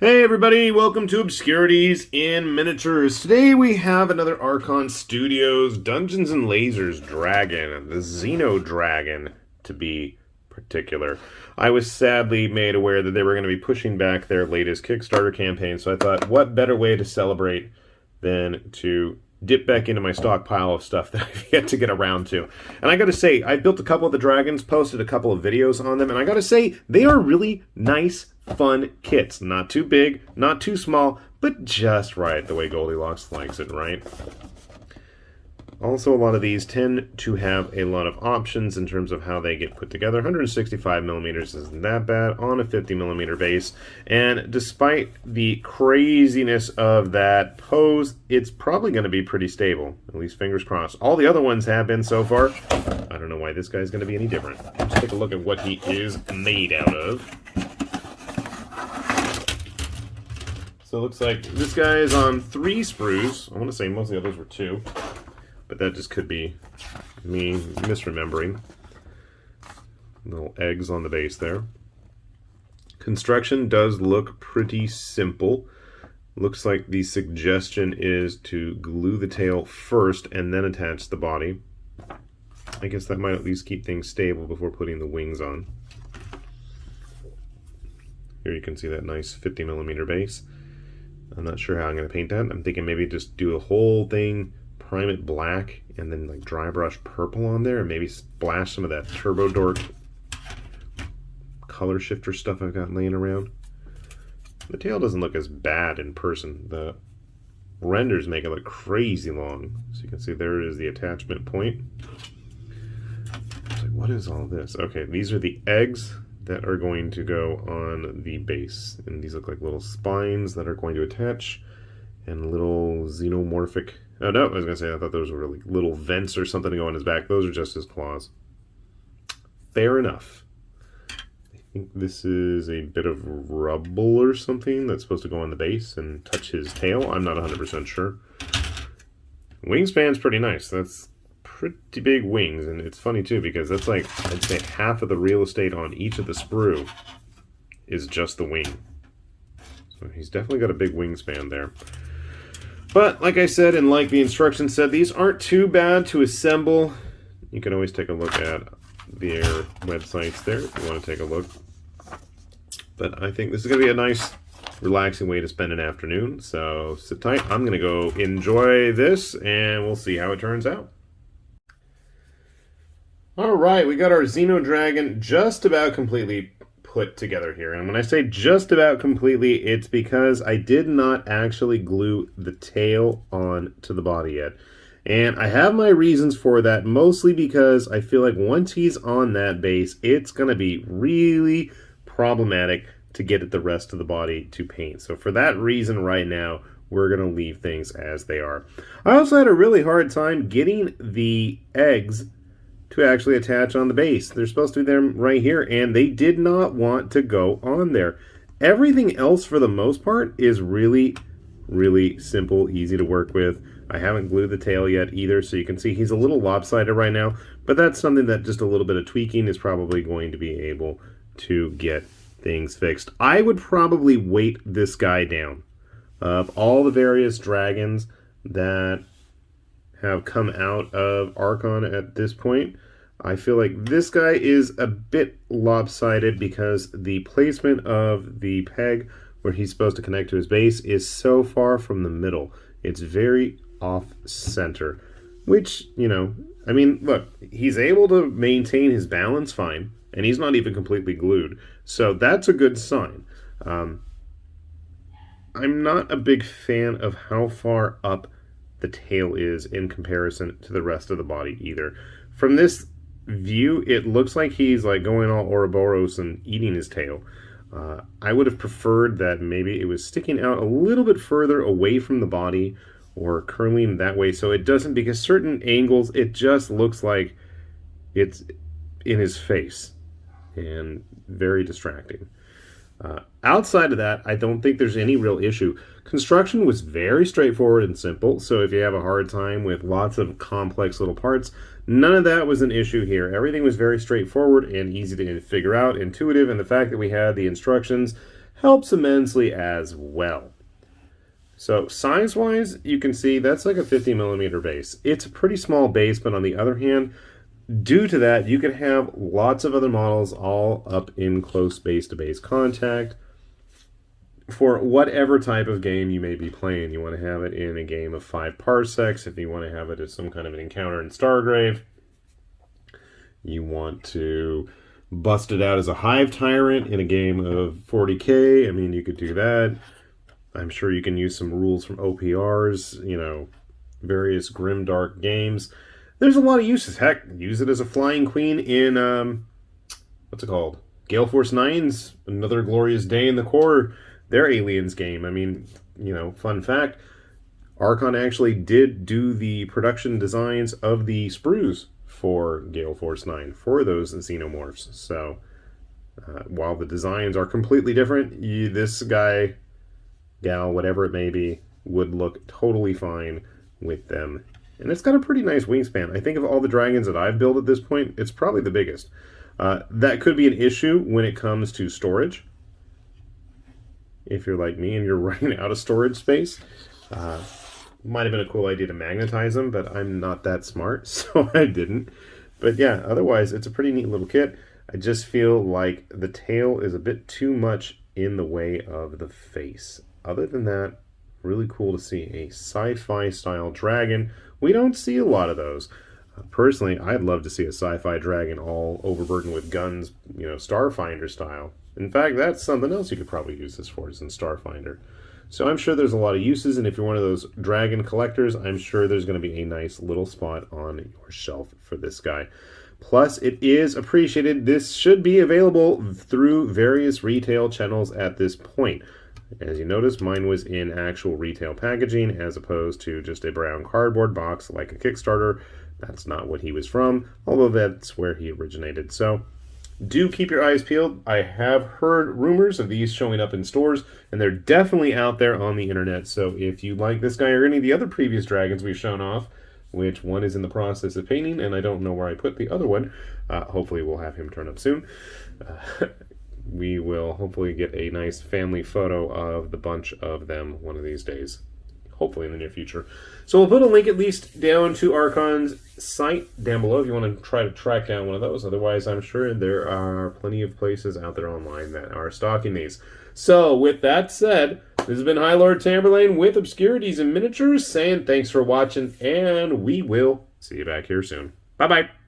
Hey everybody, welcome to Obscurities in Miniatures. Today we have another Archon Studios Dungeons & Lasers Dragon, the Xenodragon to be particular. I was sadly made aware that they were going to be pushing back their latest Kickstarter campaign, so I thought what better way to celebrate than to dip back into my stockpile of stuff that I've yet to get around to. And I gotta say, I built a couple of the dragons, posted a couple of videos on them, and I gotta say, they are really nice, fun kits. Not too big, not too small, but just right, the way Goldilocks likes it, right? Also, a lot of these tend to have a lot of options in terms of how they get put together. 165 millimeters isn't that bad on a 50 millimeter base. And despite the craziness of that pose, it's probably going to be pretty stable. At least fingers crossed. All the other ones have been so far. I don't know why this guy's going to be any different. Let's take a look at what he is made out of. So it looks like this guy is on 3 sprues. I want to say most of the others were 2. But that just could be me misremembering. Little eggs on the base there. Construction does look pretty simple. Looks like the suggestion is to glue the tail first and then attach the body. I guess that might at least keep things stable before putting the wings on. Here you can see that nice 50 millimeter base. I'm not sure how I'm going to paint that. I'm thinking maybe just do the whole thing, prime it black, and then like dry brush purple on there, and maybe splash some of that Turbo Dork color shifter stuff I've got laying around. The tail doesn't look as bad in person. The renders make it look crazy long. So you can see there is the attachment point. It's like, what is all this? Okay, these are the eggs that are going to go on the base. And these look like little spines that are going to attach, and little xenomorphic... Oh no, I was going to say, I thought those were really little vents or something to go on his back. Those are just his claws. Fair enough. I think this is a bit of rubble or something that's supposed to go on the base and touch his tail. I'm not 100% sure. Wingspan's pretty nice. That's pretty big wings, and it's funny too because that's like, I'd say half of the real estate on each of the sprue is just the wing. So he's definitely got a big wingspan there. But, like I said, and like the instructions said, these aren't too bad to assemble. You can always take a look at their websites there if you want to take a look. But I think this is going to be a nice, relaxing way to spend an afternoon. So sit tight. I'm going to go enjoy this, and we'll see how it turns out. Alright, we got our Xenodragon just about completely put together here. And when I say just about completely, it's because I did not actually glue the tail on to the body yet. And I have my reasons for that, mostly because I feel like once he's on that base, it's going to be really problematic to get at the rest of the body to paint. So for that reason right now, we're going to leave things as they are. I also had a really hard time getting the eggs to actually attach on the base. They're supposed to be there right here, and they did not want to go on there. Everything else, for the most part, is really, really simple, easy to work with. I haven't glued the tail yet either, so you can see he's a little lopsided right now, but that's something that just a little bit of tweaking is probably going to be able to get things fixed. I would probably weight this guy down. Of all the various dragons that have come out of Archon at this point, I feel like this guy is a bit lopsided because the placement of the peg where he's supposed to connect to his base is so far from the middle. It's very off-center, which, you know, I mean, look, he's able to maintain his balance fine, and he's not even completely glued, so that's a good sign. I'm not a big fan of how far up the tail is in comparison to the rest of the body either. From this view, it looks like he's like going all Ouroboros and eating his tail. I would have preferred that maybe it was sticking out a little bit further away from the body or curling that way so it doesn't, because certain angles it just looks like it's in his face and very distracting. Outside of that, I don't think there's any real issue. Construction was very straightforward and simple, so if you have a hard time with lots of complex little parts, none of that was an issue here. Everything was very straightforward and easy to figure out, intuitive, and the fact that we had the instructions helps immensely as well. So size-wise, you can see that's like a 50mm base. It's a pretty small base, but on the other hand, due to that, you could have lots of other models all up in close base-to-base contact for whatever type of game you may be playing. You want to have it in a game of 5 parsecs, if you want to have it as some kind of an encounter in Stargrave. You want to bust it out as a Hive Tyrant in a game of 40k. I mean, you could do that. I'm sure you can use some rules from OPRs, you know, various grimdark games. There's a lot of uses. Heck, use it as a Flying Queen in, what's it called? Gale Force 9's Another Glorious Day in the Core, their Aliens game. I mean, you know, fun fact, Archon actually did do the production designs of the sprues for Gale Force 9 for those xenomorphs. So, while the designs are completely different, this guy, gal, whatever it may be, would look totally fine with them. And it's got a pretty nice wingspan. I think of all the dragons that I've built at this point, it's probably the biggest. That could be an issue when it comes to storage. If you're like me and you're running out of storage space. Might have been a cool idea to magnetize them, but I'm not that smart, so I didn't. But yeah, otherwise, it's a pretty neat little kit. I just feel like the tail is a bit too much in the way of the face. Other than that, really cool to see a sci-fi style dragon. We don't see a lot of those. Personally, I'd love to see a sci-fi dragon all overburdened with guns, you know, Starfinder style. In fact, that's something else you could probably use this for, is in Starfinder. So I'm sure there's a lot of uses, and if you're one of those dragon collectors, I'm sure there's going to be a nice little spot on your shelf for this guy. Plus, it is appreciated. This should be available through various retail channels at this point. As you notice, mine was in actual retail packaging as opposed to just a brown cardboard box like a Kickstarter. That's not what he was from, although that's where he originated. So do keep your eyes peeled. I have heard rumors of these showing up in stores, and they're definitely out there on the internet. So if you like this guy or any of the other previous dragons we've shown off, which one is in the process of painting, and I don't know where I put the other one, hopefully we'll have him turn up soon. We will hopefully get a nice family photo of the bunch of them one of these days. Hopefully in the near future. So we'll put a link at least down to Archon's site down below if you want to try to track down one of those. Otherwise, I'm sure there are plenty of places out there online that are stocking these. So with that said, this has been High Lord Tamberlane with Obscurities and Miniatures saying thanks for watching, and we will see you back here soon. Bye-bye.